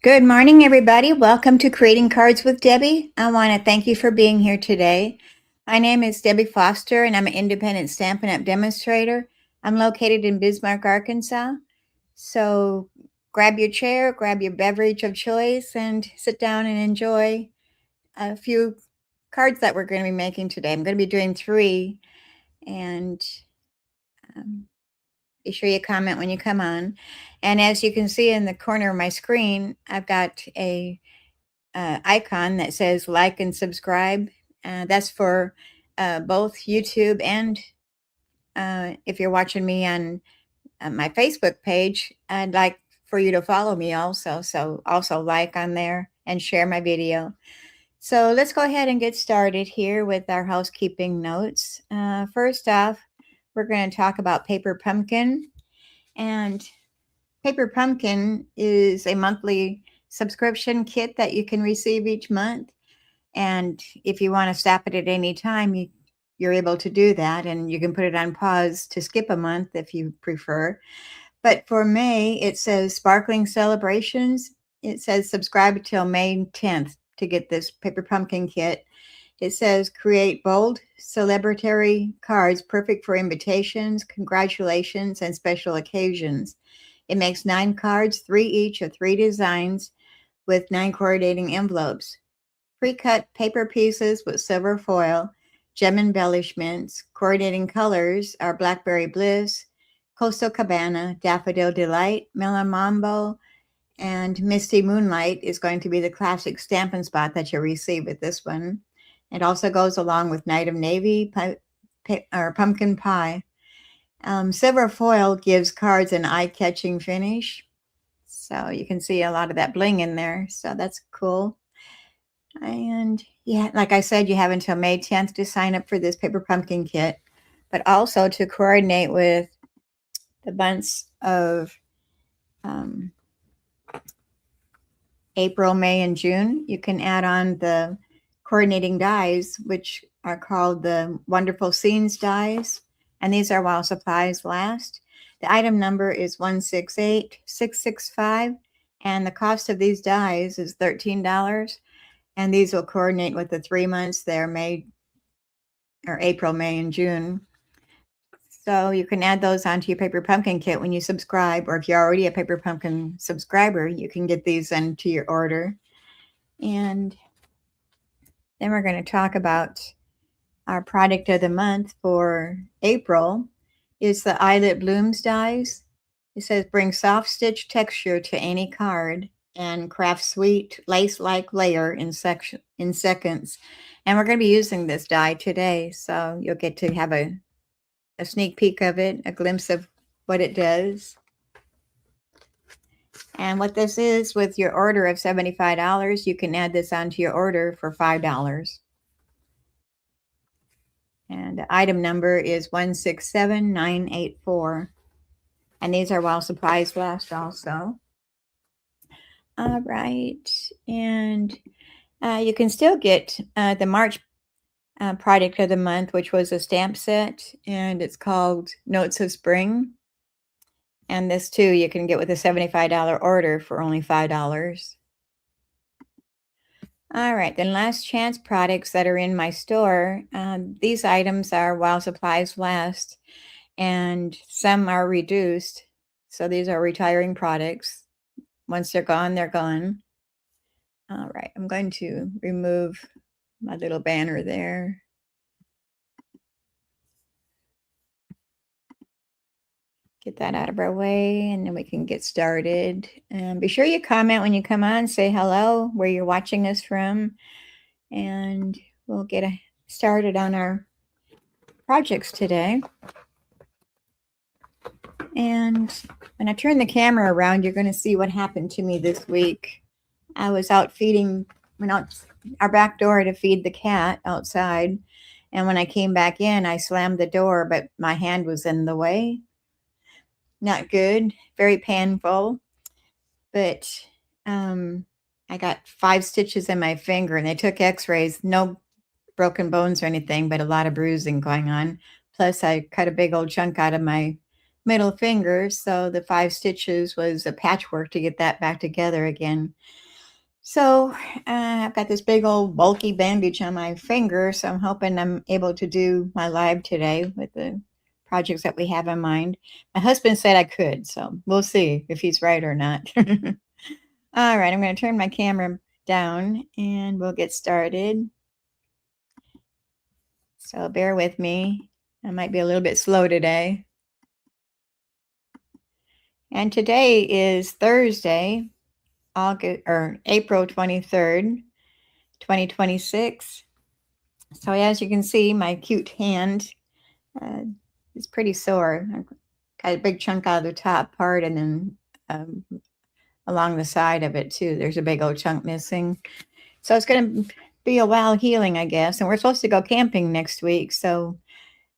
Good morning, everybody. Welcome to Creating Cards with Debbie. I want to thank you for being here today. My name is Debbie Foster, and I'm an independent Stampin' Up! Demonstrator. I'm located in Bismarck, Arkansas. So grab your chair, grab your beverage of choice, and sit down and enjoy a few cards that we're going to be making today. I'm going to be doing 3, and be sure you comment when you come on. And as you can see in the corner of my screen, I've got a icon that says like and subscribe. That's for both YouTube and if you're watching me on my Facebook page, I'd like for you to follow me also. So also like on there and share my video. So let's go ahead and get started here with our housekeeping notes. First off, we're going to talk about Paper Pumpkin. And Paper Pumpkin is a monthly subscription kit that you can receive each month. And if you want to stop it at any time, you're able to do that. And you can put it on pause to skip a month if you prefer. But for May, it says Sparkling Celebrations. It says subscribe until May 10th to get this Paper Pumpkin kit. It says create bold celebratory cards perfect for invitations, congratulations, and special occasions. It makes 9 cards, 3 each of 3 designs with 9 coordinating envelopes. Pre-cut paper pieces with silver foil, gem embellishments. Coordinating colors are Blackberry Bliss, Coastal Cabana, Daffodil Delight, Melon Mambo, and Misty Moonlight is going to be the classic Stampin' Spot that you'll receive with this one. It also goes along with Night of Navy or Pumpkin Pie. Silver foil gives cards an eye-catching finish. So you can see a lot of that bling in there. So that's cool. And yeah, like I said, you have until May 10th to sign up for this Paper Pumpkin kit, but also to coordinate with the months of April, May, and June. You can add on the coordinating dies, which are called the Wonderful Scenes dies. And these are while supplies last. The item number is 168665, and the cost of these dies is $13. And these will coordinate with the 3 months there, April, May, and June. So you can add those onto your Paper Pumpkin kit when you subscribe, or if you're already a Paper Pumpkin subscriber, you can get these into your order. And then we're going to talk about our product of the month for April is the Eyelet Blooms dies. It says bring soft stitch texture to any card and craft sweet lace-like layer in seconds. And we're going to be using this die today, so you'll get to have a sneak peek of it, a glimpse of what it does. And what this is, with your order of $75, you can add this onto your order for $5. And the item number is 167984. And these are while supplies last also. All right. And you can still get the March product of the month, which was a stamp set, and it's called Notes of Spring. And this too you can get with a $75 order for only $5. All right, then last chance products that are in my store. These items are while supplies last, and some are reduced. So these are retiring products. Once they're gone, they're gone. All right, I'm going to remove my little banner there. Get that out of our way, and then we can get started. And be sure you comment when you come on, say hello, where you're watching us from, and we'll get started on our projects today. And when I turn the camera around, you're going to see what happened to me this week. I was out went out our back door to feed the cat outside, and when I came back in, I slammed the door, but my hand was in the way. Not good, very painful, but I got 5 stitches in my finger, and they took x-rays. No broken bones or anything, but a lot of bruising going on. Plus I cut a big old chunk out of my middle finger, so the 5 stitches was a patchwork to get that back together again. So I've got this big old bulky bandage on my finger, so I'm hoping I'm able to do my live today with the projects that we have in mind. My husband said I could, so we'll see if he's right or not. All right, I'm going to turn my camera down and we'll get started. So bear with me. I might be a little bit slow today. And today is Thursday, April 23rd, 2026. So as you can see, my cute hand is pretty sore. I've got a big chunk out of the top part and then along the side of it too. There's a big old chunk missing. So it's going to be a while healing, I guess. And we're supposed to go camping next week. So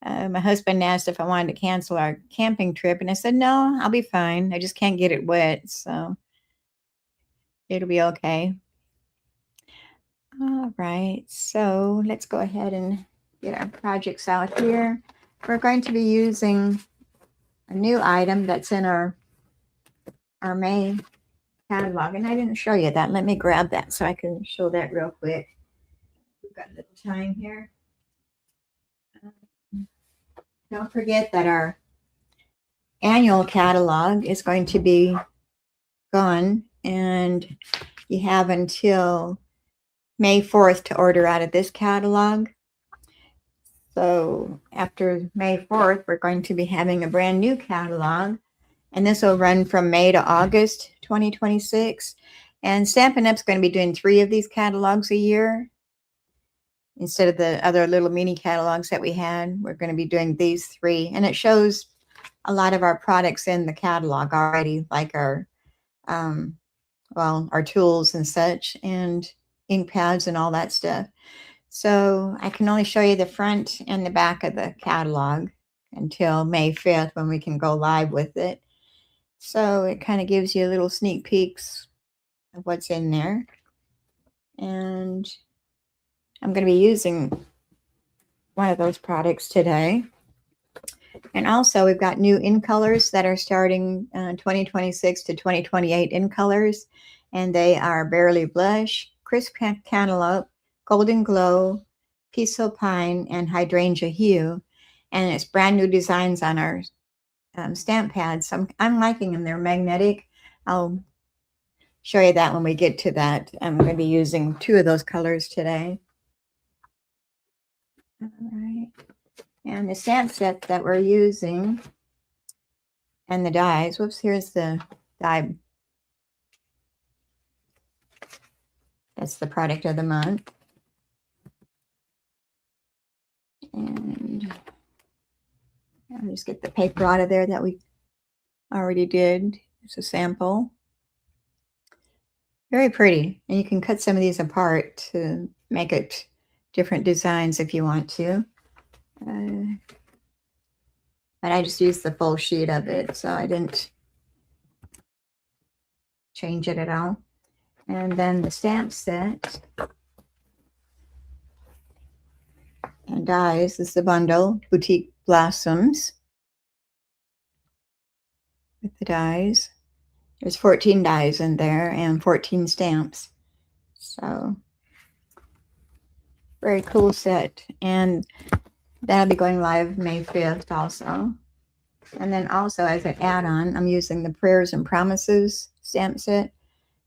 my husband asked if I wanted to cancel our camping trip. And I said, no, I'll be fine. I just can't get it wet. So it'll be okay. All right. So let's go ahead and get our projects out here. We're going to be using a new item that's in our May catalog. And I didn't show you that. Let me grab that so I can show that real quick. We've got a little time here. Don't forget that our annual catalog is going to be gone, and you have until May 4th to order out of this catalog. So after May 4th, we're going to be having a brand new catalog, and this will run from May to August 2026. And Stampin' Up's going to be doing 3 of these catalogs a year. Instead of the other little mini catalogs that we had, we're going to be doing these 3. And it shows a lot of our products in the catalog already, like our, our tools and such, and ink pads and all that stuff. So I can only show you the front and the back of the catalog until May 5th when we can go live with it. So it kind of gives you little sneak peeks of what's in there. And I'm going to be using one of those products today. And also we've got new in colors that are starting 2026 to 2028 in colors. And they are Barely Blush, Crisp Cantaloupe, Golden Glow, Peaceful Pine, and Hydrangea Hue. And it's brand new designs on our stamp pads. So I'm liking them. They're magnetic. I'll show you that when we get to that. I'm going to be using 2 of those colors today. All right. And the stamp set that we're using and the dies. Whoops, here's the die. That's the product of the month. And I'll just get the paper out of there that we already did. It's a sample. Very pretty. And you can cut some of these apart to make it different designs if you want to. But I just used the full sheet of it, so I didn't change it at all. And then the stamp set and dies. This is the bundle, Boutique Blossoms, with the dies. There's 14 dies in there and 14 stamps. So very cool set. And that'll be going live May 5th also. And then also as an add-on, I'm using the Prayers and Promises stamp set.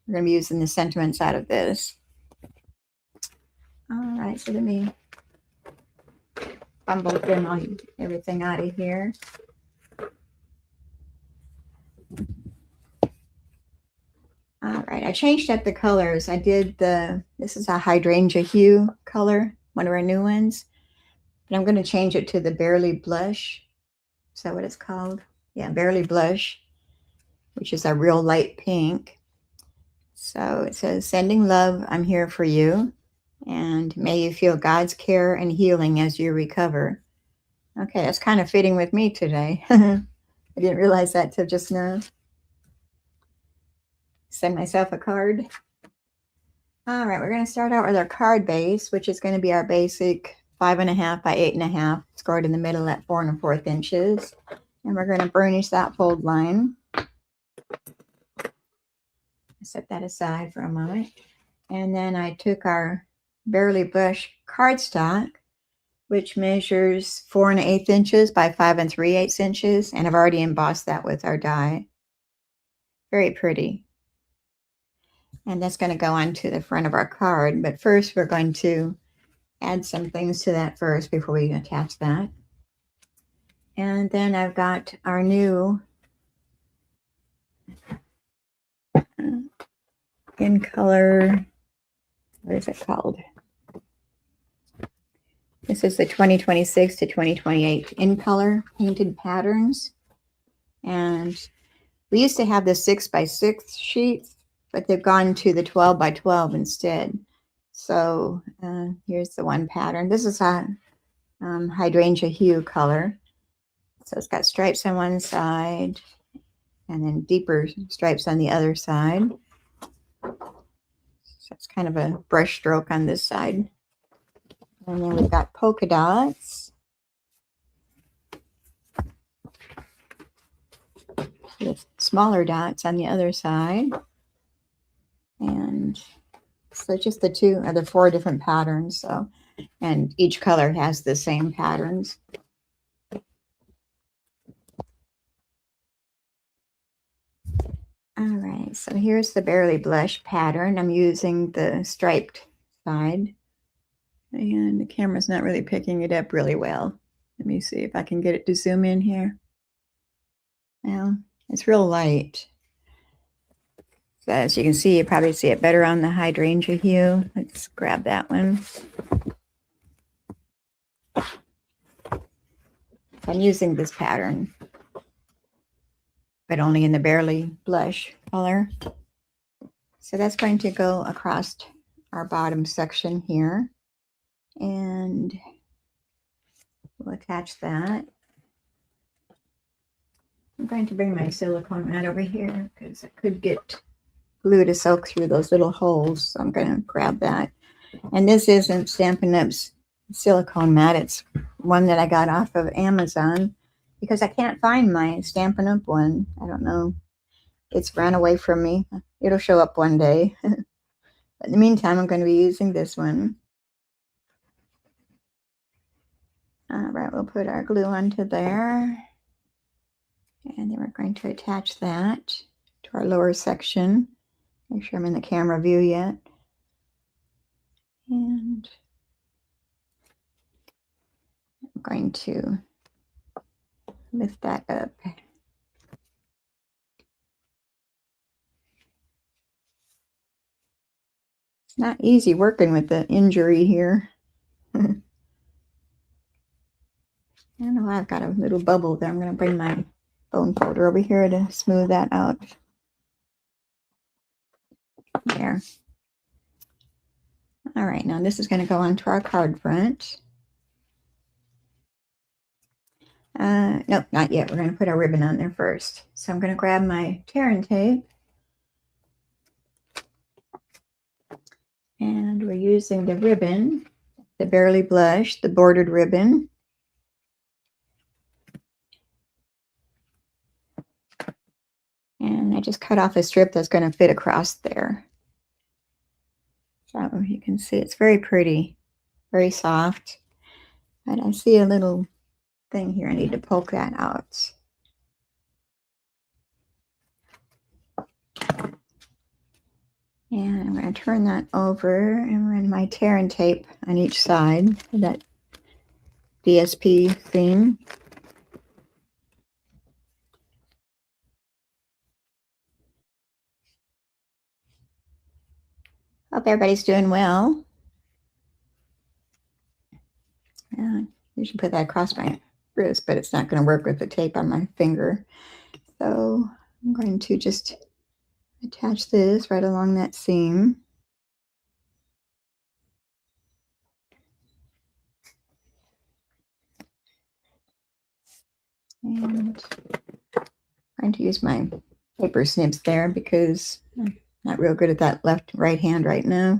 We're going to be using the sentiments out of this. All right, so let me bumble everything out of here. All right, I changed up the colors. I did this is a Hydrangea Hue color, one of our new ones. But I'm going to change it to the Barely Blush. Is that what it's called? Yeah, Barely Blush, which is a real light pink. So it says, sending love, I'm here for you. And may you feel God's care and healing as you recover. Okay, that's kind of fitting with me today. I didn't realize that till just now. Send myself a card. All right, we're going to start out with our card base, which is going to be our basic 5.5 by 8.5, scored in the middle at 4 1/4 inches. And we're going to burnish that fold line. Set that aside for a moment. And then I took our Barely Blush cardstock, which measures 4 1/8 inches by 5 3/8 inches. And I've already embossed that with our die. Very pretty. And that's going to go onto the front of our card. But first, we're going to add some things to that first before we attach that. And then I've got our new in color, what is it called? This is the 2026 to 2028 in color painted patterns. And we used to have the 6x6 sheets, but they've gone to the 12x12 instead. So here's the one pattern. This is a hydrangea hue color. So it's got stripes on one side and then deeper stripes on the other side. So it's kind of a brush stroke on this side. And then we've got polka dots with smaller dots on the other side. And so just the 2 or the 4 different patterns. So, and each color has the same patterns. All right, so here's the Barely Blush pattern. I'm using the striped side. And the camera's not really picking it up really well. Let me see if I can get it to zoom in here. Well, it's real light. So as you can see, you probably see it better on the hydrangea hue. Let's grab that one. I'm using this pattern, but only in the Barely Blush color. So that's going to go across our bottom section here. And we'll attach that. I'm going to bring my silicone mat over here because it could get glue to soak through those little holes. So I'm going to grab that. And this isn't Stampin' Up's silicone mat. It's one that I got off of Amazon because I can't find my Stampin' Up one. I don't know. It's ran away from me. It'll show up one day. But in the meantime, I'm going to be using this one. All right, we'll put our glue onto there. And then we're going to attach that to our lower section. Make sure I'm in the camera view yet. And I'm going to lift that up. It's not easy working with the injury here. I don't know why I've got a little bubble there. I'm going to bring my bone folder over here to smooth that out. There. All right, now this is going to go onto our card front. Nope, not yet. We're going to put our ribbon on there first. So I'm going to grab my tear and tape. And we're using the ribbon, the Barely Blush, the bordered ribbon. And I just cut off a strip that's going to fit across there. So you can see it's very pretty, very soft. But I see a little thing here. I need to poke that out. And I'm going to turn that over and run my tear and tape on each side of that DSP theme. Hope everybody's doing well. Yeah, you should put that across my wrist, but it's not going to work with the tape on my finger. So I'm going to just attach this right along that seam. And I'm going to use my paper snips there because I'm not real good at that right hand right now.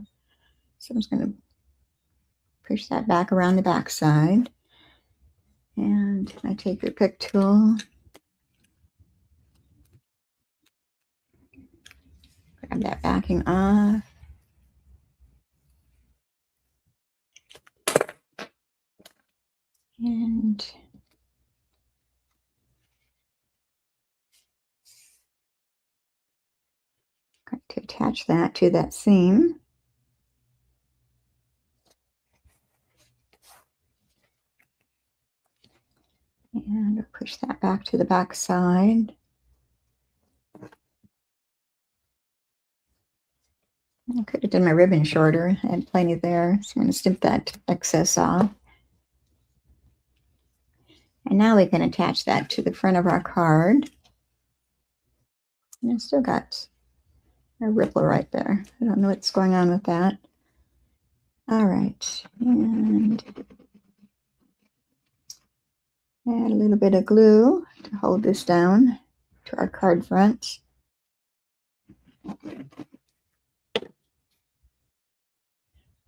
So I'm just going to push that back around the back side. And I take the pick tool grab that backing off. And I'm going to attach that to that seam. And push that back to the back side. I could have done my ribbon shorter. I had plenty there. So I'm going to snip that excess off. And now we can attach that to the front of our card. And it's still got a ripple right there. I don't know what's going on with that. All right. And add a little bit of glue to hold this down to our card front.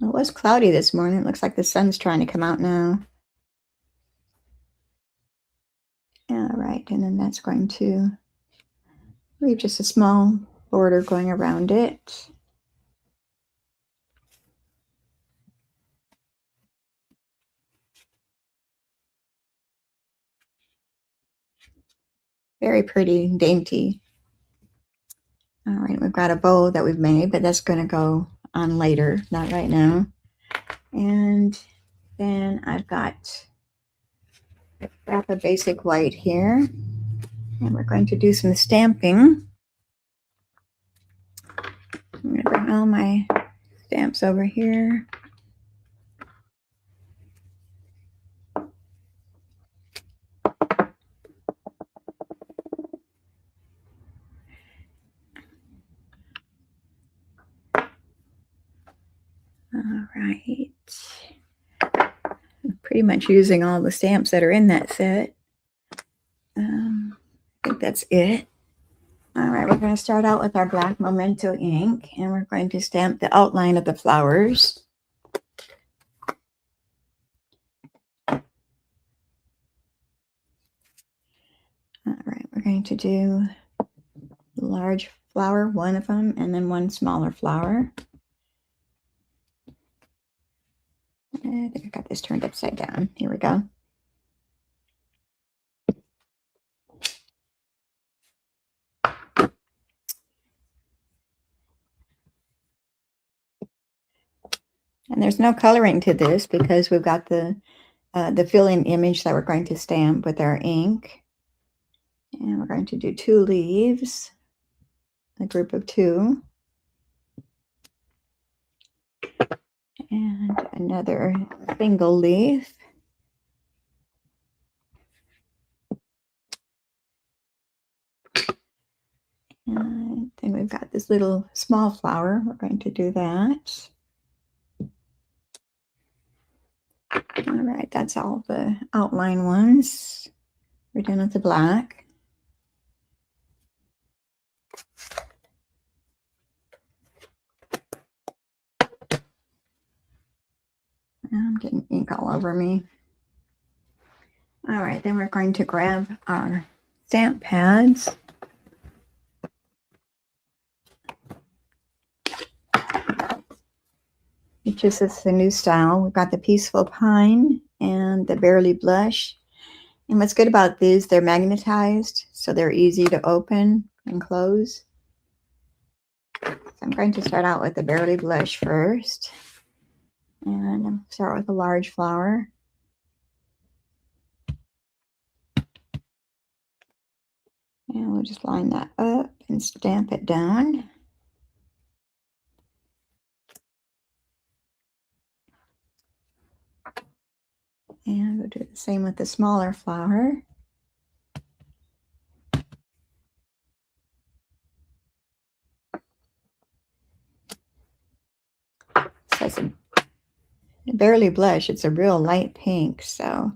It was cloudy this morning. It looks like the sun's trying to come out now. All right, and then that's going to leave just a small border going around it. Very pretty, dainty. All right, we've got a bow that we've made, but that's going to go on later, not right now. And then I've got a basic white here, and we're going to do some stamping. I'm going to bring all my stamps over here. All right. I'm pretty much using all the stamps that are in that set. I think that's it. All right, we're going to start out with our black Memento ink, and we're going to stamp the outline of the flowers. All right, we're going to do the large flower, one of them, and then one smaller flower. I think I got this turned upside down. Here we go. And there's no coloring to this because we've got the fill-in image that we're going to stamp with our ink. And we're going to do 2 leaves, a group of 2. And another single leaf. And then we've got this little small flower. We're going to do that. All right, that's all the outline ones. We're done with the black. I'm getting ink all over me. All right, then we're going to grab our stamp pads. It's just a new style. We've got the Peaceful Pine and the Barely Blush. And what's good about these, they're magnetized, so they're easy to open and close. So I'm going to start out with the Barely Blush first. And I'll start with a large flower. And we'll just line that up and stamp it down. And we'll do the same with the smaller flower. So it's a Barely Blush. It's a real light pink, so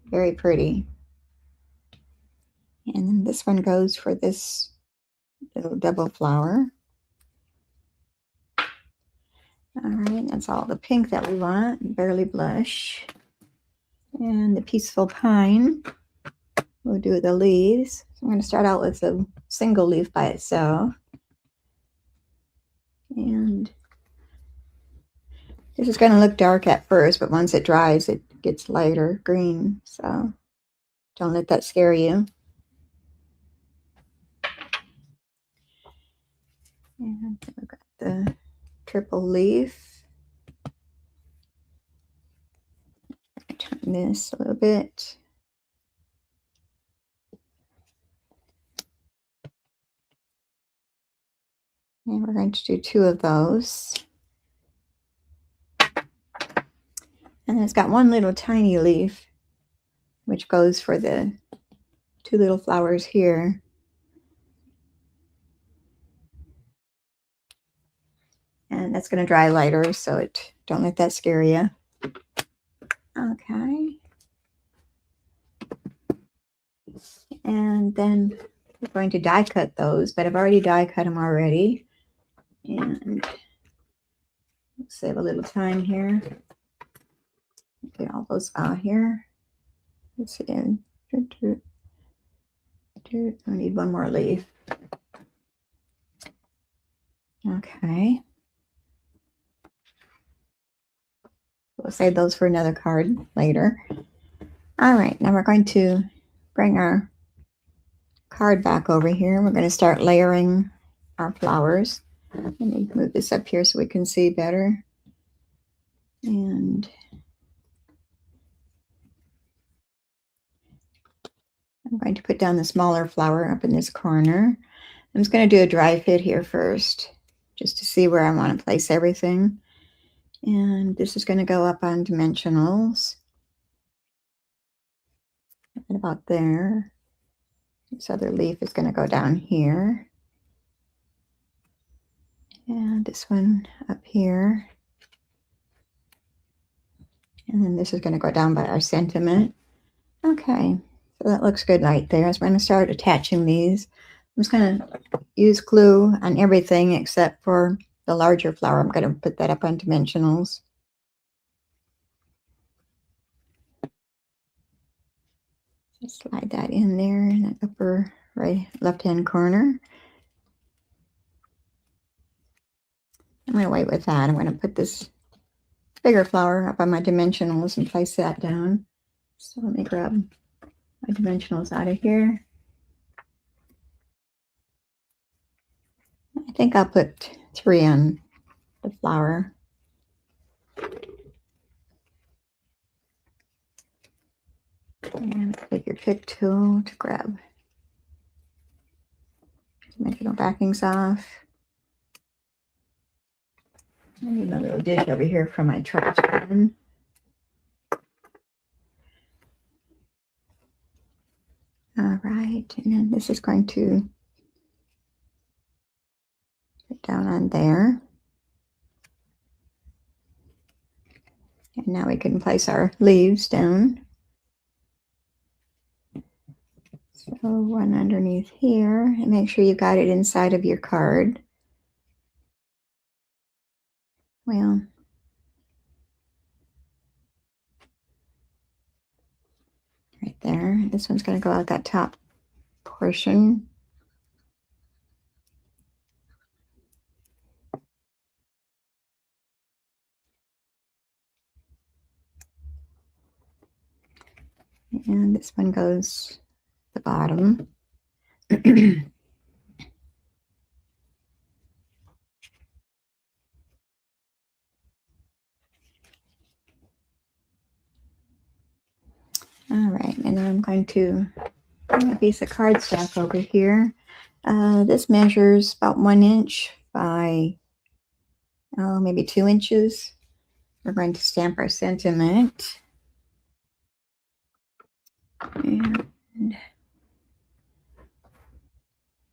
very pretty. And then this one goes for this little double flower. All right, that's all the pink that we want, Barely Blush. And the peaceful pine, we'll do the leaves. So I'm going to start out with a single leaf by itself. And this is going to look dark at first, but once it dries, it gets lighter green. So don't let that scare you. And we've got the triple leaf. Turn this a little bit. And we're going to do 2 of those. And then it's got one little tiny leaf, which goes for the 2 little flowers here. And that's going to dry lighter, so don't let that scare you. Okay. And then we're going to die cut those, but I've already die cut them already. And save a little time here. Get all those out here. Let's see. I need one more leaf. Okay. We'll save those for another card later. All right, now we're going to bring our card back over here. We're going to start layering our flowers. Let me move this up here so we can see better. And I'm going to put down the smaller flower up in this corner. I'm just going to do a dry fit here first, just to see where I want to place everything. And this is going to go up on dimensionals. Right about there. This other leaf is going to go down here. And this one up here. And then this is going to go down by our sentiment. Okay, so that looks good right there. So I'm going to start attaching these. I'm just going to use glue on everything except for the larger flower. I'm going to put that up on dimensionals. Just slide that in there in that upper right left-hand corner. I'm going to wait with that. I'm going to put this bigger flower up on my dimensionals and place that down. So let me grab my dimensionals out of here. I think I'll put 3 on the flower. And take your pick tool to grab dimensional backings off. I need a little dish over here for my trash can. All right, and then this is going to put down on there. And now we can place our leaves down. So one underneath here, and make sure you got it inside of your card. Well, right there. This one's going to go out that top portion. And this one goes the bottom. All right, and then I'm going to bring a piece of cardstock over here. This measures about 1 inch by, maybe 2 inches. We're going to stamp our sentiment. And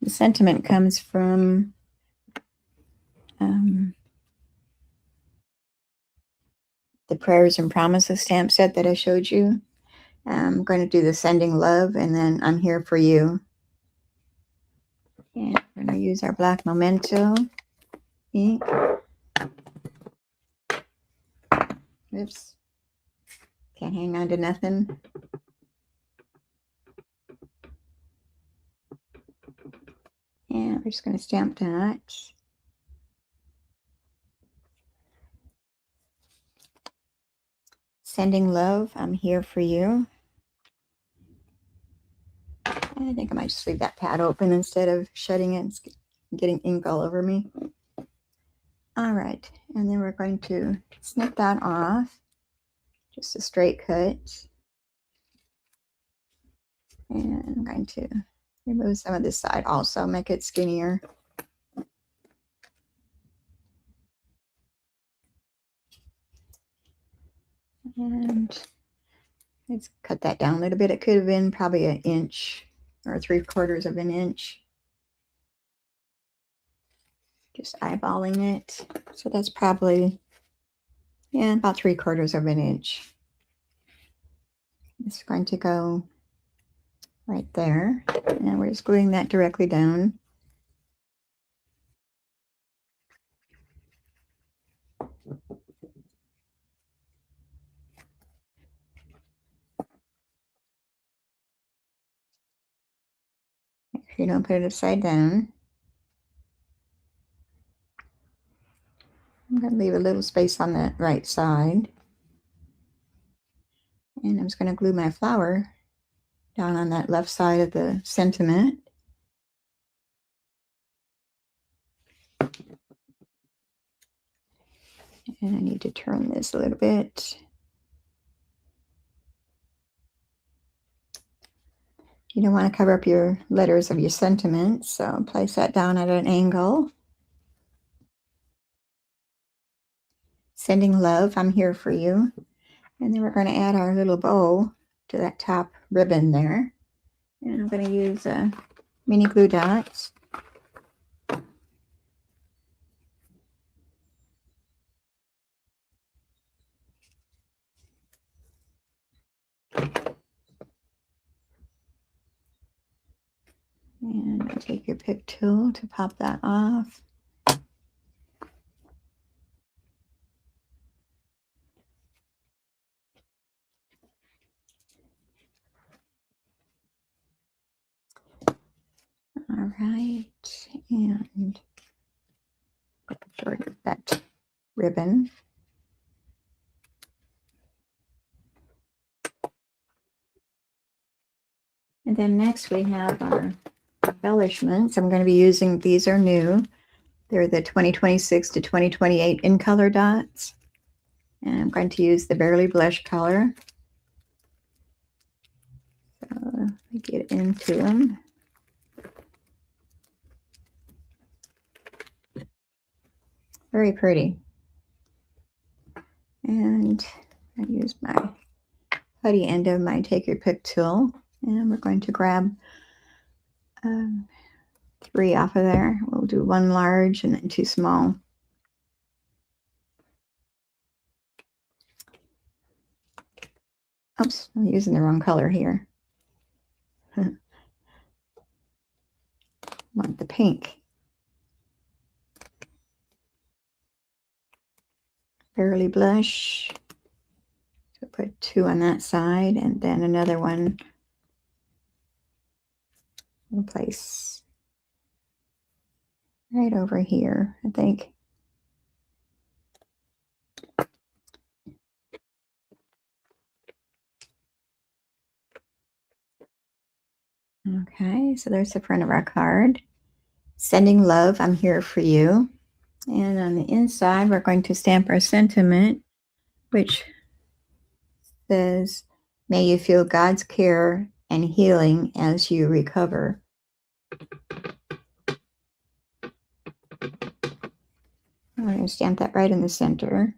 the sentiment comes from the Prayers and Promises stamp set that I showed you. I'm going to do the Sending Love and then I'm Here for You. And we're going to use our black Memento ink. Oops. Can't hang on to nothing. And we're just going to stamp that. Sending love, I'm here for you. I think I might just leave that pad open instead of shutting it and getting ink all over me. All right, and then we're going to snip that off. Just a straight cut. And I'm going to remove some of this side also, make it skinnier. And let's cut that down a little bit. It could have been probably an inch or 3/4 of an inch. Just eyeballing it. So that's probably, yeah, about 3/4 of an inch. It's going to go right there. And we're just gluing that directly down. Make sure you don't put it upside down. I'm going to leave a little space on the right side. And I'm just going to glue my flower down on that left side of the sentiment. And I need to turn this a little bit. You don't want to cover up your letters of your sentiment, so place that down at an angle. Sending love, I'm here for you. And then we're going to add our little bow to that top ribbon there. And I'm going to use mini glue dots. And take your pick tool to pop that off. All right, and short that ribbon. And then next we have our embellishments. I'm going to be using, these are new. They're the 2026 to 2028 in color dots. And I'm going to use the Barely Blush color. So let me get into them. Very pretty. And I use my putty end of my take your pick tool. And we're going to grab 3 off of there. We'll do 1 large and then 2 small. Oops, I'm using the wrong color here. Want the pink. Barely Blush. So put 2 on that side and then another one. We'll place right over here, I think. Okay, so there's the front of our card. Sending love, I'm here for you. And on the inside, we're going to stamp our sentiment, which says, may you feel God's care and healing as you recover. I'm going to stamp that right in the center.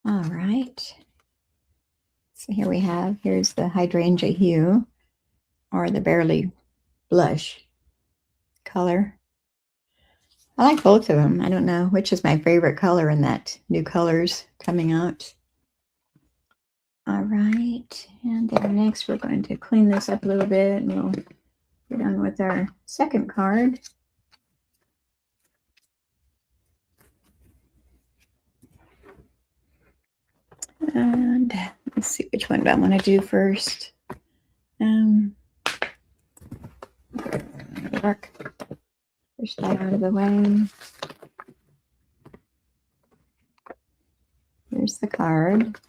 All right. So here we have, here's the hydrangea hue, or the Barely Blush color. I like both of them. I don't know which is my favorite color in that new colors coming out. All right, and then next we're going to clean this up a little bit, and we'll get on with our second card. And let's see which one do I want to do first. Push that out of the way. Here's the card.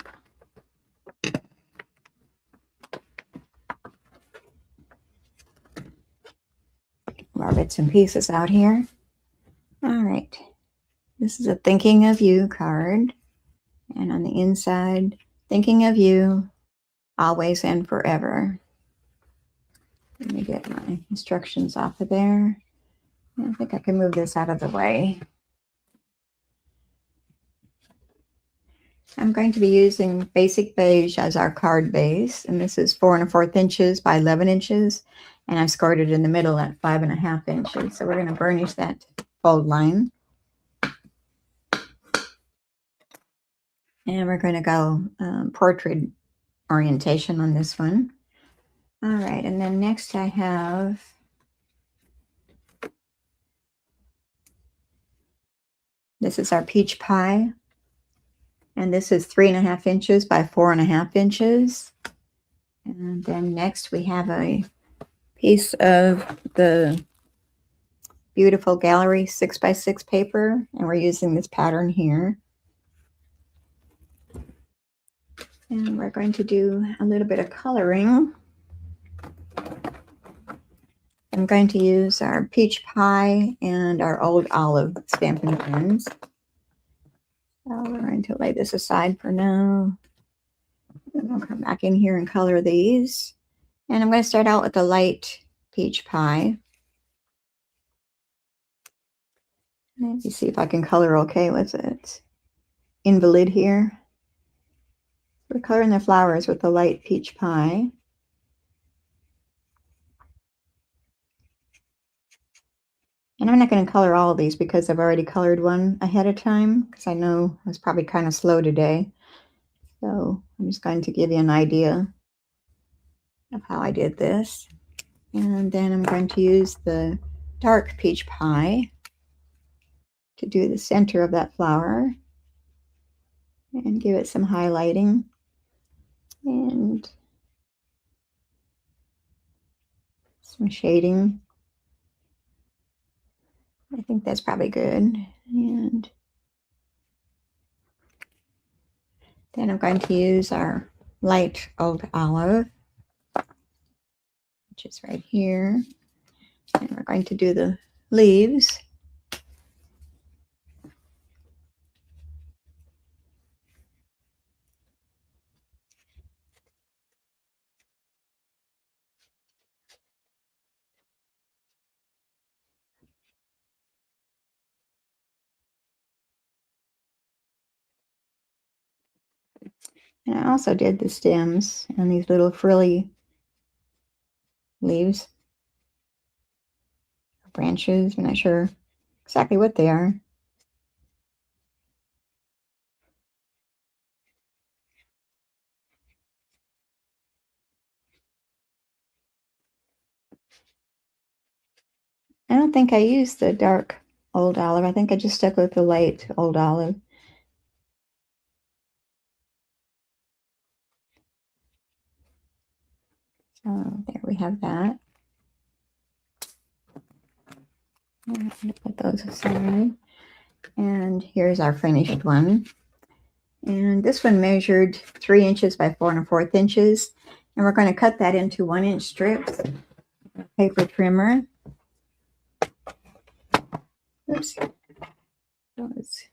More bits and pieces out here. All right. This is a thinking of you card. And on the inside, thinking of you always and forever. Let me get my instructions off of there. I think I can move this out of the way. I'm going to be using basic beige as our card base, and this is 4 1/4 inches by 11 inches, and I've scored it in the middle at 5 1/2 inches. So we're going to burnish that fold line. And we're going to go portrait orientation on this one. All right, and then next I have this is our peach pie. And this is 3 1/2 inches by 4 1/2 inches. And then next we have a piece of the beautiful gallery 6x6 paper, and we're using this pattern here. And we're going to do a little bit of coloring. I'm going to use our peach pie and our old olive Stampin' pens. So we're going to lay this aside for now. And I'll come back in here and color these. And I'm going to start out with the light peach pie. Let me see if I can color okay with it. Invalid here. We're coloring the flowers with the light peach pie. And I'm not going to color all of these because I've already colored one ahead of time, because I know I was probably kind of slow today. So I'm just going to give you an idea of how I did this. And then I'm going to use the dark peach pie to do the center of that flower and give it some highlighting and some shading. I think that's probably good. And then I'm going to use our light old olive, which is right here. And we're going to do the leaves. And I also did the stems and these little frilly leaves, branches. I'm not sure exactly what they are. I don't think I used the dark old olive. I think I just stuck with the light old olive. So there we have that. I'm going to put those aside. And here's our finished one. And this one measured 3 inches by 4 1/4 inches. And we're going to cut that into 1-inch strips. Paper trimmer. Oops. So let's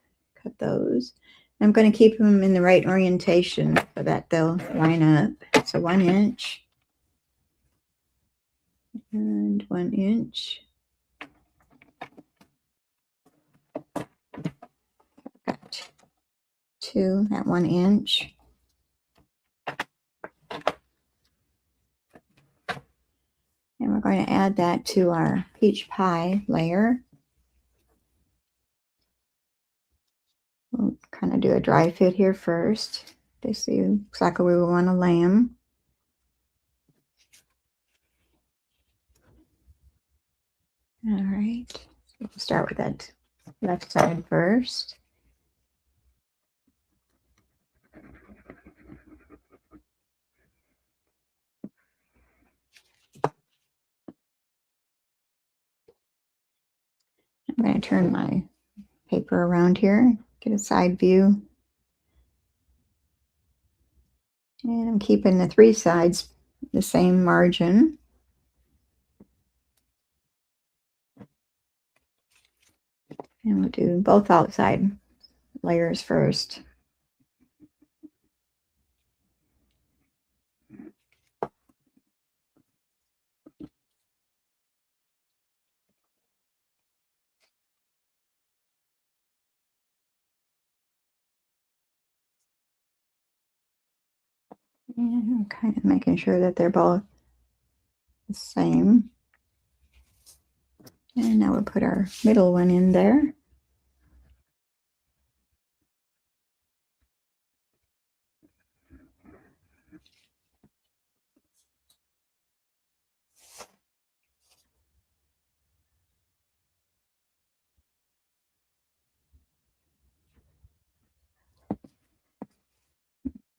cut those. I'm going to keep them in the right orientation so that they'll line up. So 1 inch. And 1 inch. Got 2 at 1 inch. And we're going to add that to our peach pie layer. We'll kind of do a dry fit here first to see exactly where we want to lay them. All right, so we'll start with that left side first. I'm going to turn my paper around here, get a side view. And I'm keeping the three sides the same margin. And we'll do both outside layers first. And I'm kind of making sure that they're both the same. And now we'll put our middle one in there.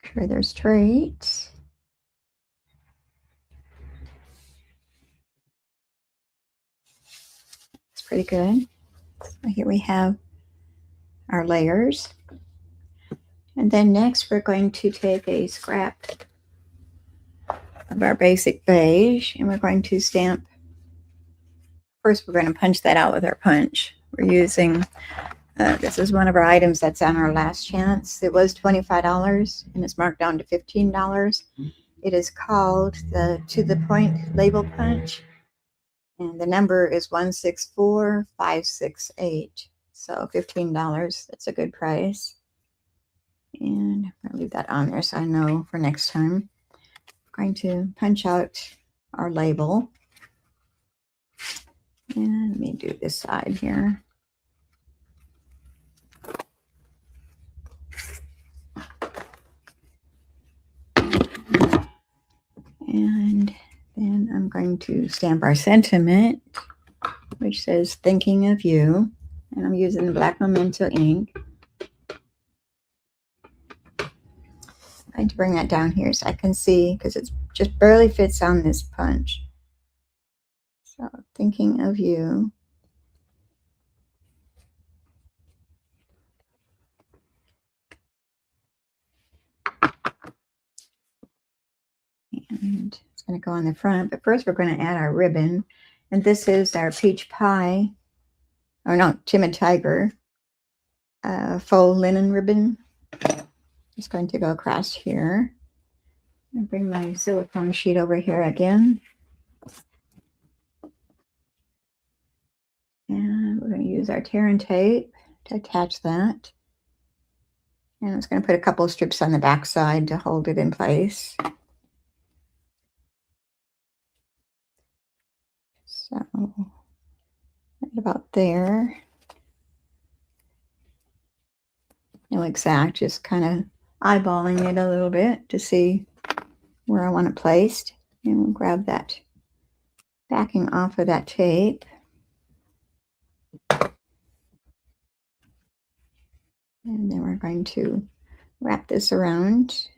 Make sure they're straight. It's pretty good. So here we have our layers. And then next we're going to take a scrap of our basic beige and we're going to stamp. First we're going to punch that out with our punch. We're using, this is one of our items that's on our last chance. It was $25 and it's marked down to $15. It is called the To the Point Label Punch. And the number is 164568. So $15, that's a good price. And I'll leave that on there so I know for next time. I'm going to punch out our label. And let me do this side here. And then I'm going to stamp our sentiment, which says thinking of you. And I'm using the black memento ink. I'm going to bring that down here so I can see because it just barely fits on this punch. So thinking of you. And it's going to go on the front, but first we're going to add our ribbon. And this is our peach pie, or no, timid tiger, faux linen ribbon. Just going to go across here. And bring my silicone sheet over here again. And we're going to use our tear and tape to attach that. And I'm just going to put a couple of strips on the back side to hold it in place. So, right about there. No exact, just kind of eyeballing it a little bit to see where I want it placed. And we'll grab that backing off of that tape. And then we're going to wrap this around.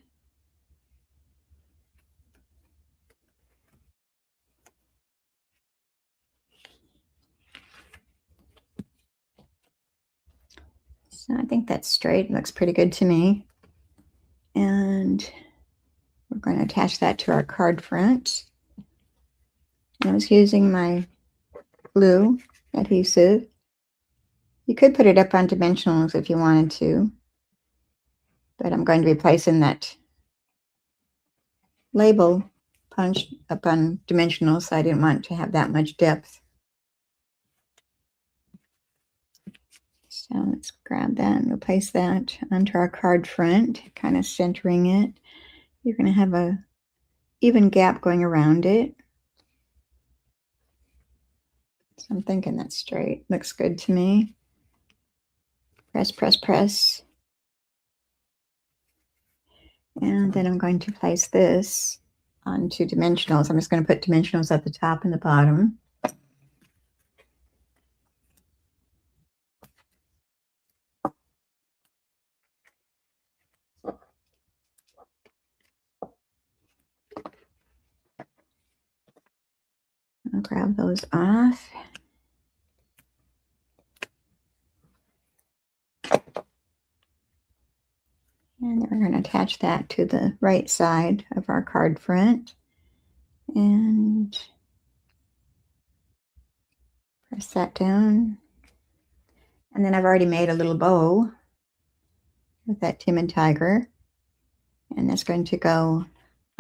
So I think that's straight. It looks pretty good to me. And we're going to attach that to our card front. And I was using my glue adhesive. You could put it up on dimensionals if you wanted to. But I'm going to be placing that label punched up on dimensionals, so I didn't want to have that much depth. So let's grab that and we'll place that onto our card front, kind of centering it. You're going to have a even gap going around it. So I'm thinking that's straight. Looks good to me. Press, press, press. And then I'm going to place this onto dimensionals. I'm just going to put dimensionals at the top and the bottom. I'll grab those off. And then we're going to attach that to the right side of our card front. And press that down. And then I've already made a little bow with that Timid Tiger. And that's going to go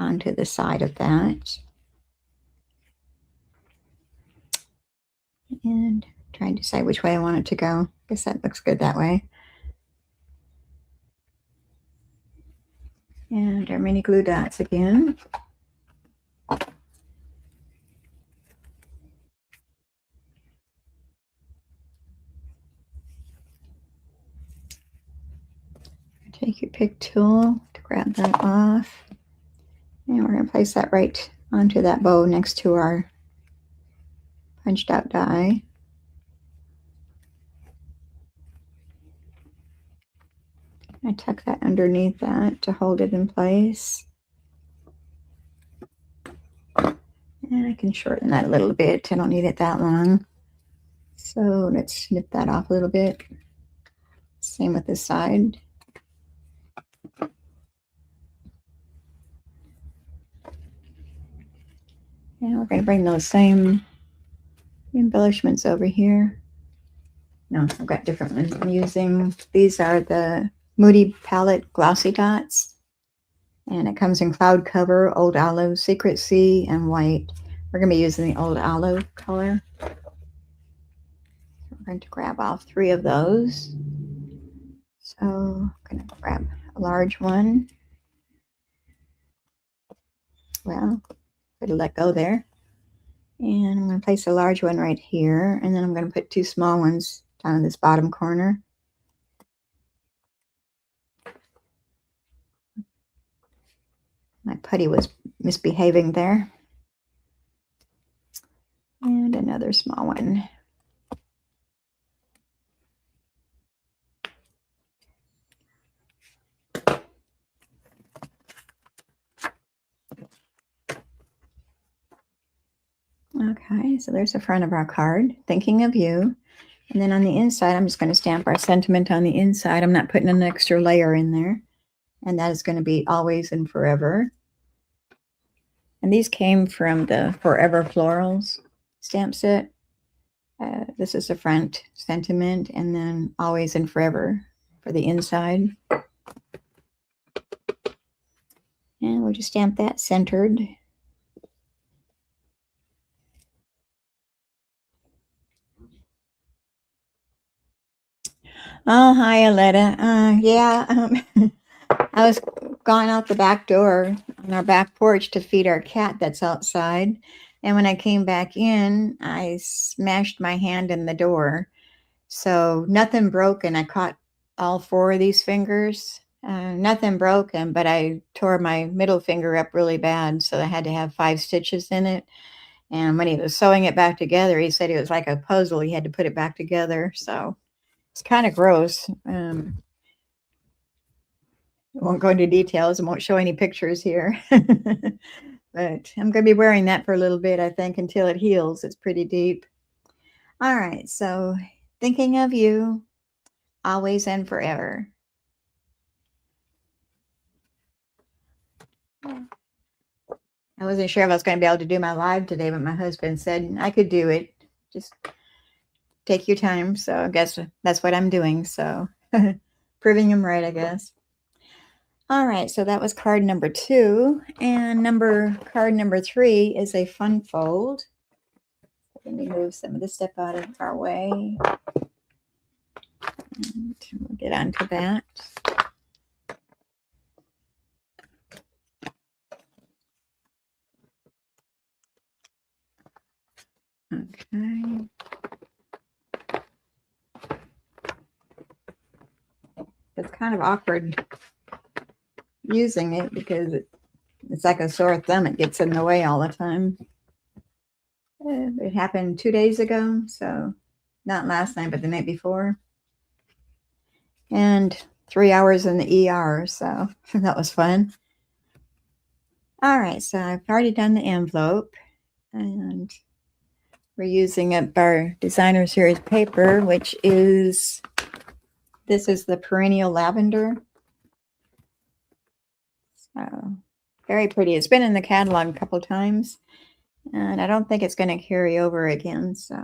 onto the side of that. And trying to decide which way I want it to go. I guess that looks good that way. And our mini glue dots again. Take your pick tool to grab that off. And we're going to place that right onto that bow next to our punched out die. I tuck that underneath that to hold it in place. And I can shorten that a little bit. I don't need it that long. So let's snip that off a little bit. Same with this side. And we're going to bring those same embellishments over here. No, I've got different ones I'm using. These are the Moody Palette Glossy Dots. And it comes in Cloud Cover, Old Olive, Secret Sea, and White. We're going to be using the Old Olive color. We're going to grab all 3 of those. So I'm going to grab a large one. Well, better let go there. And I'm going to place a large one right here. And then I'm going to put 2 small ones down in this bottom corner. My putty was misbehaving there. And another small one. Okay, so there's the front of our card, thinking of you. And then on the inside, I'm just going to stamp our sentiment on the inside. I'm not putting an extra layer in there. And that is going to be always and forever. And these came from the Forever Florals stamp set. This is the front sentiment, and then always and forever for the inside. And we'll just stamp that centered. Oh, hi, Aletta. Yeah, I was going out the back door on our back porch to feed our cat that's outside. And when I came back in, I smashed my hand in the door. So nothing broken. I caught all 4 of these fingers. Nothing broken, but I tore my middle finger up really bad. So I had to have 5 stitches in it. And when he was sewing it back together, he said it was like a puzzle. He had to put it back together. So it's kind of gross. I won't go into details. I won't show any pictures here. But I'm going to be wearing that for a little bit, I think, until it heals. It's pretty deep. All right. So thinking of you, always and forever. I wasn't sure if I was going to be able to do my live today, but my husband said I could do it. Just take your time. So I guess that's what I'm doing. So proving him right, I guess. All right, so that was card number 2. And card number 3 is a fun fold. Let me move some of this stuff out of our way. And we'll get onto that. Okay. It's kind of awkward using it because it's like a sore thumb. It gets in the way all the time. It happened 2 days ago, so not last night, but the night before. And 3 hours in the ER, so that was fun. All right, so I've already done the envelope, and we're using up our designer series paper, which is, this is the perennial lavender. So very pretty. It's been in the catalog a couple times, and I don't think it's going to carry over again. So,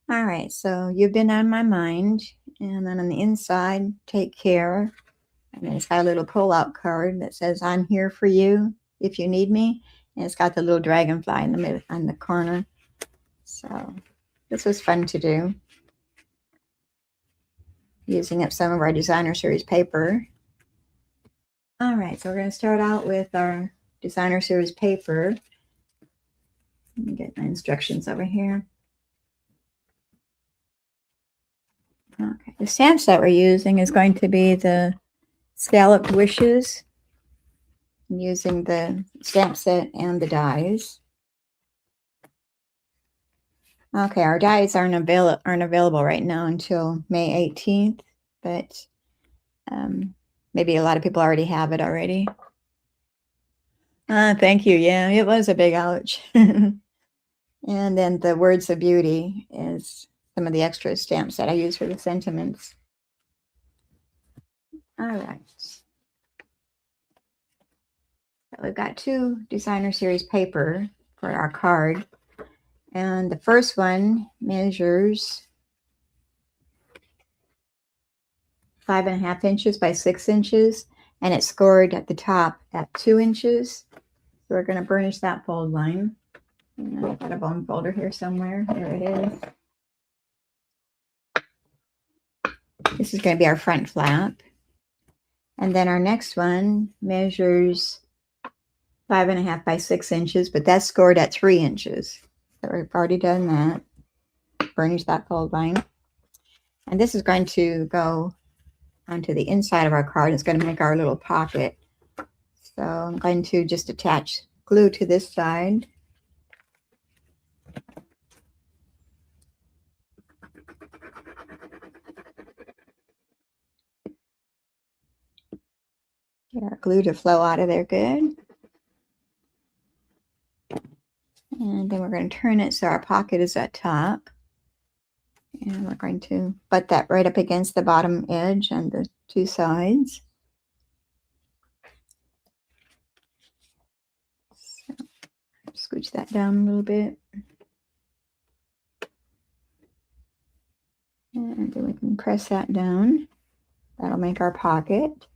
all right. So you've been on my mind, and then on the inside, take care. And it's got a little pull-out card that says, "I'm here for you if you need me." And it's got the little dragonfly in the middle, on the corner. So this was fun to do, using up some of our designer series paper. All right, so we're going to start out with our designer series paper. Let me get my instructions over here. Okay, the stamps that we're using is going to be the Scalloped Wishes. I'm using the stamp set and the dies. Okay, our dies aren't available right now until May 18th, but maybe a lot of people already have it already. Thank you. Yeah, it was a big ouch. And then the Words of Beauty is some of the extra stamps that I use for the sentiments. All right. So we've got 2 designer series paper for our card. And the first one measures 5.5 inches by 6 inches, and it's scored at the top at 2 inches. So we're going to burnish that fold line. And I've got a bone folder here somewhere. There it is. This is going to be our front flap. And then our next one measures 5.5 by 6 inches, but that's scored at 3 inches. So we've already done that. Burnish that fold line. And this is going to go onto the inside of our card. It's going to make our little pocket. So I'm going to just attach glue to this side. Get our glue to flow out of there good. And then we're going to turn it so our pocket is at top. And we're going to butt that right up against the bottom edge on the 2 sides. So, scooch that down a little bit. And then we can press that down. That'll make our pocket.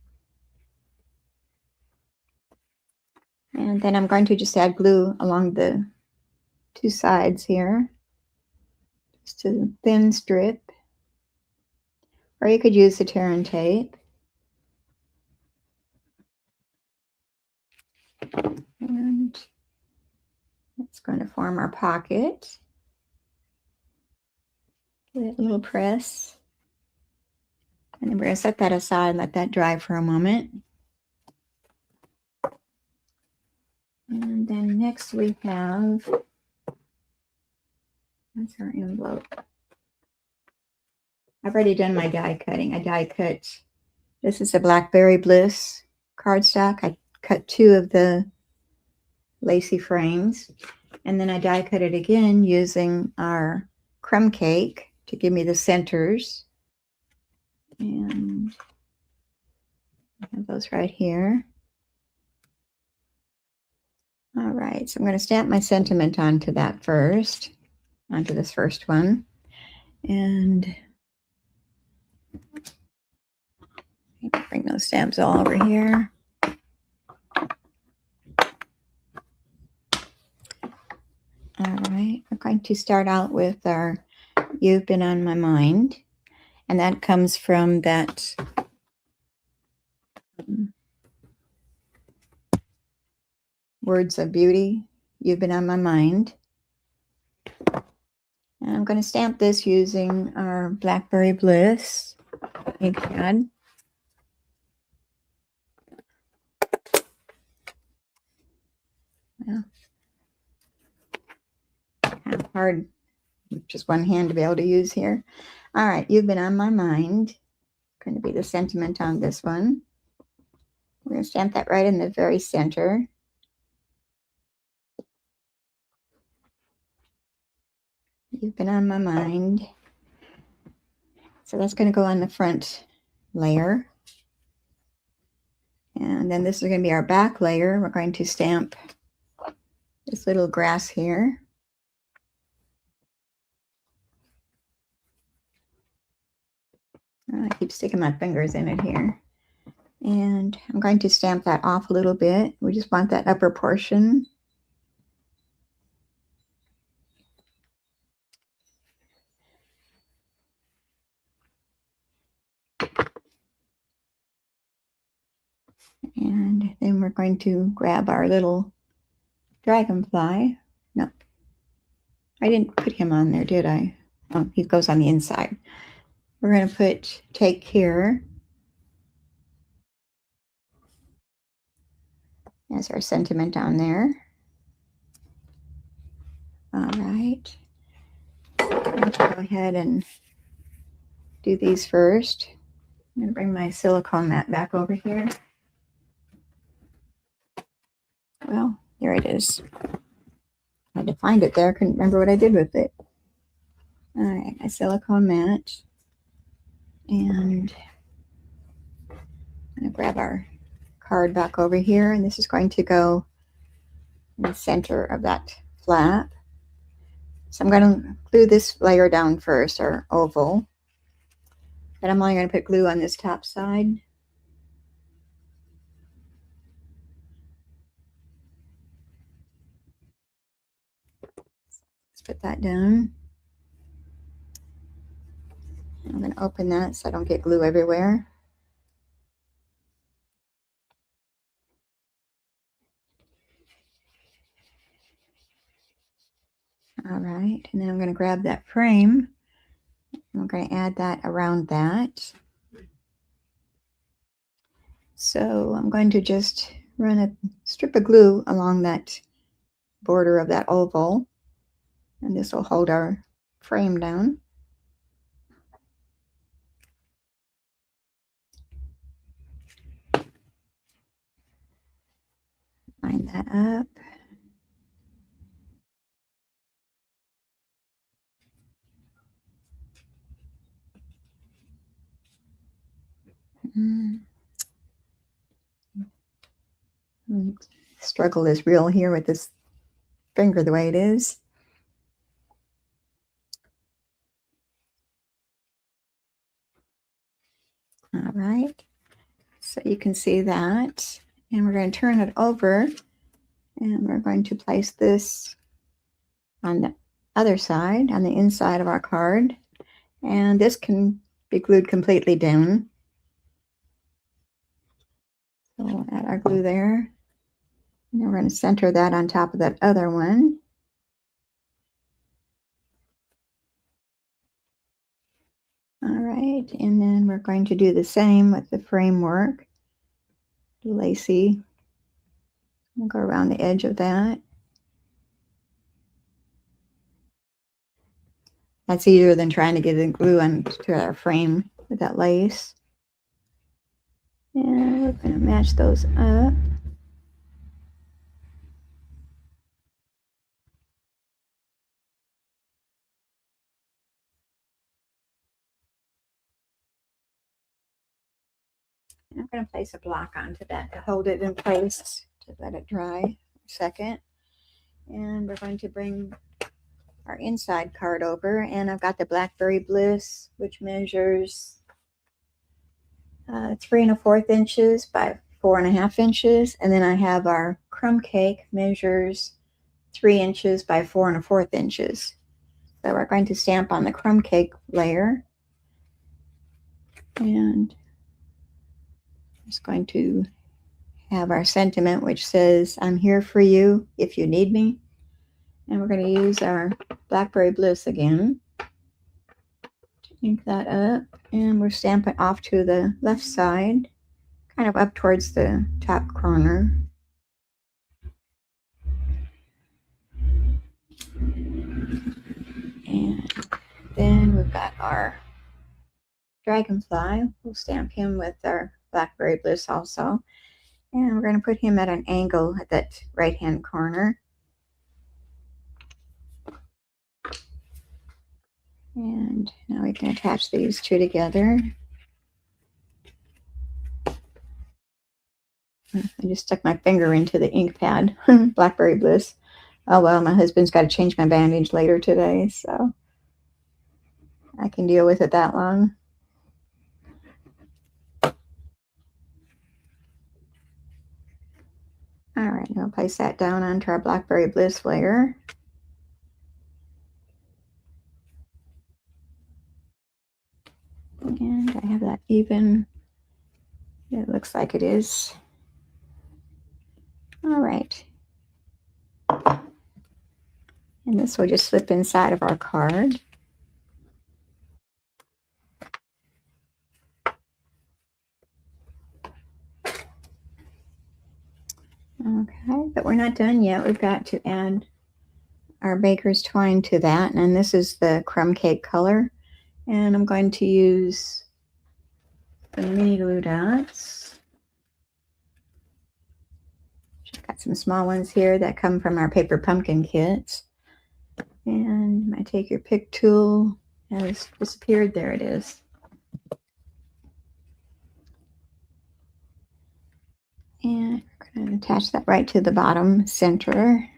And then I'm going to just add glue along the 2 sides here. Just a thin strip. Or you could use the tear and tape. And that's going to form our pocket. Give it a little press. And then we're going to set that aside and let that dry for a moment. And then next we have, that's our envelope. I've already done my die cutting. I die cut, this is a Blackberry Bliss cardstock. I cut 2 of the lacy frames. And then I die cut it again using our crumb cake to give me the centers. And I have those right here. All right, so I'm going to stamp my sentiment onto that first, onto this first one. And bring those stamps all over here. All right, we're going to start out with our You've Been on My Mind. And that comes from that Words of Beauty, You've Been on My Mind. And I'm going to stamp this using our Blackberry Bliss ink pad. Well, kind of hard, just one hand to be able to use here. All right, You've Been on My Mind. Going to be the sentiment on this one. We're going to stamp that right in the very center. You've been on my mind. So that's going to go on the front layer. And then this is going to be our back layer. We're going to stamp this little grass here. I keep sticking my fingers in it here. And I'm going to stamp that off a little bit. We just want that upper portion. And then we're going to grab our little dragonfly. No, I didn't put him on there, did I? Oh, he goes on the inside. We're going to put take care as our sentiment on there. All right. Let's go ahead and do these first. I'm going to bring my silicone mat back over here. Well, here it is. I had to find it there. I couldn't remember what I did with it. All right, my silicone mat. And I'm going to grab our card back over here. And this is going to go in the center of that flap. So I'm going to glue this layer down first, our oval. But I'm only going to put glue on this top side. Let's put that down. I'm going to open that so I don't get glue everywhere. All right, and then I'm going to grab that frame. And we're going to add that around that. So I'm going to just run a strip of glue along that border of that oval. And this will hold our frame down. Line that up. Struggle is real here with this finger the way it is. All right, so you can see that. And we're going to turn it over and we're going to place this on the other side, on the inside of our card. And this can be glued completely down. So we'll add our glue there. And then we're going to center that on top of that other one. All right, and then we're going to do the same with the framework. Lacy. We'll go around the edge of that. That's easier than trying to get the glue onto our frame with that lace. And we're going to match those up. And I'm going to place a block onto that to hold it in place, to let it dry a second. And we're going to bring our inside card over, and I've got the Blackberry Bliss, which measures 3 1/4 inches by 4 1/2 inches, and then I have our crumb cake, measures 3 inches by 4 1/4 inches. So we're going to stamp on the crumb cake layer, and I'm just going to have our sentiment, which says, "I'm here for you if you need me." And we're going to use our Blackberry Bliss again to ink that up. And we're stamping off to the left side, kind of up towards the top corner. And then we've got our dragonfly. We'll stamp him with our Blackberry Bliss also. And we're going to put him at an angle at that right-hand corner. And now we can attach these two together. I just stuck my finger into the ink pad. Blackberry Bliss. Oh well, my husband's got to change my bandage later today, so I can deal with it that long. All right, I'll place that down onto our Blackberry Bliss layer. And I have that even. It looks like it is. All right. And this will just slip inside of our card. Okay, but we're not done yet. We've got to add our baker's twine to that. And this is the crumb cake color. And I'm going to use the mini glue dots. I've got some small ones here that come from our paper pumpkin kits. And my take your pick tool has disappeared. There it is. And we're going to attach that right to the bottom center.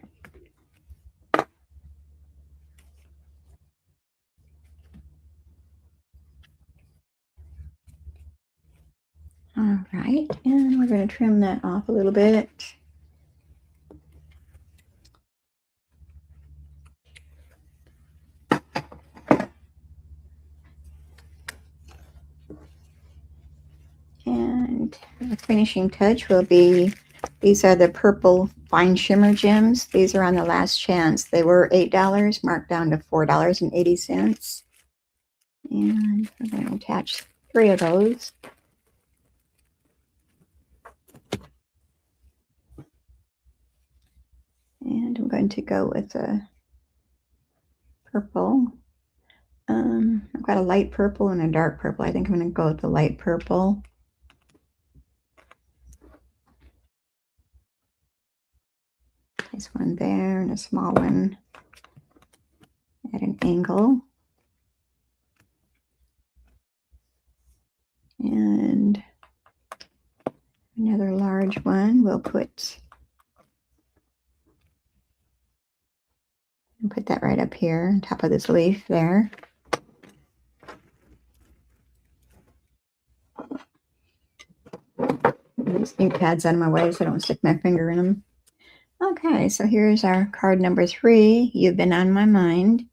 All right, and we're going to trim that off a little bit. And the finishing touch will be, these are the purple fine shimmer gems. These are on the last chance. They were $8, marked down to $4.80. And we're going to attach 3 of those. And I'm going to go with a purple. I've got a light purple and a dark purple. I think I'm going to go with the light purple. Place one there and a small one at an angle. And another large one we'll put that right up here on top of this leaf there. These ink pads out of my way so I don't stick my finger in them. Okay, so here's our card number 3. You've been on my mind.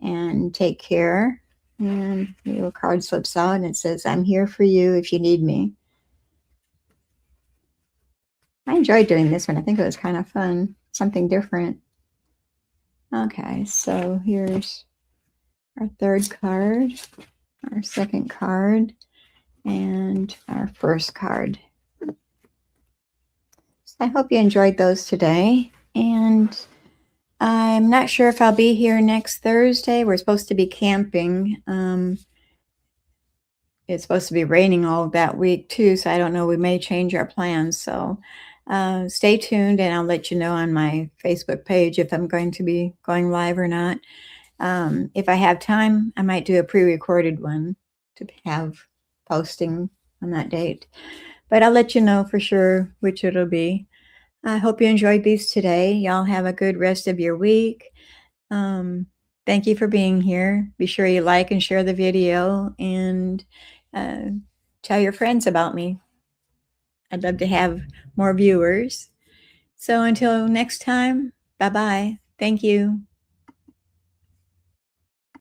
And take care. And the little card slips out and it says, I'm here for you if you need me. I enjoyed doing this one. I think it was kind of fun. Something different. Okay, so here's our 3rd card, our 2nd card, and our 1st card. So I hope you enjoyed those today. And I'm not sure if I'll be here next Thursday. We're supposed to be camping. It's supposed to be raining all that week too, so I don't know. We may change our plans. So stay tuned, and I'll let you know on my Facebook page if I'm going to be going live or not. If I have time, I might do a pre-recorded one to have posting on that date. But I'll let you know for sure which it'll be. I hope you enjoyed these today. Y'all have a good rest of your week. Thank you for being here. Be sure you like and share the video, and tell your friends about me. I'd love to have more viewers. So until next time, bye-bye. Thank you.